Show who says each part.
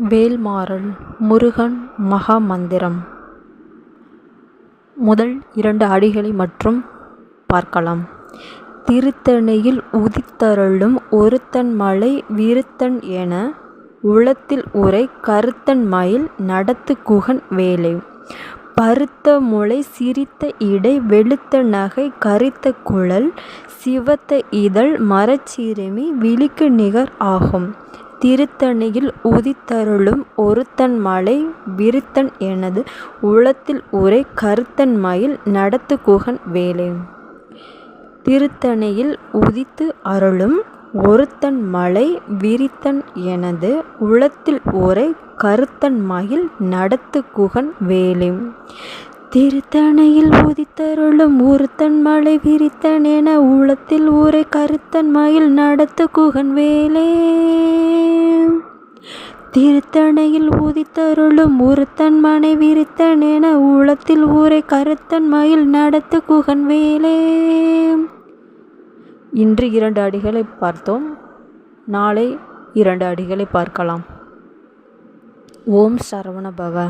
Speaker 1: வேல்மாறல் முருகன் மகாமந்திரம். முதல் 2 அடிகளை மற்றும் பார்க்கலாம். திருத்தணியில் உதித்தருளும் ஒருத்தன் மலை விருத்தன் என உளத்தில் உறை கருத்தன் மயில் நடத்து குகன் வேலே. பருத்த முலை சிரித்த இடை வெளுத்த நகை கரித்த குழல் சிவத்த இதழ் மரச்சிறுமி விழிக்கு நிகர் ஆகும். திருத்தணியில் உதித்தருளும் ஒருத்தன் மலை விருத்தன் எனது உளத்தில் உறை கருத்தன் மயில் நடத்து குகன் வேலே. திருத்தணியில் உதித்து அருளும் ஒருத்தன் மலை விரித்தன் எனது உளத்தில் உறை கருத்தன் மயில் நடத்து குகன் வேலே. திருத்தணியில் உதித்தருளும் ஒருத்தன் மலை விரித்தன் என உளத்தில் உறை கருத்தன் மயில் நடத்து குகன் வேலே. திருத்தணியில் உதித்தருளும் ஒருத்தன் மலை விரித்தன் என உளத்தில் உறை கருத்தன் மயில் நடத்து குகன் வேலே. இன்று 2 அடிகளை பார்த்தோம். நாளை 2 அடிகளை பார்க்கலாம். ஓம் சரவண பவ.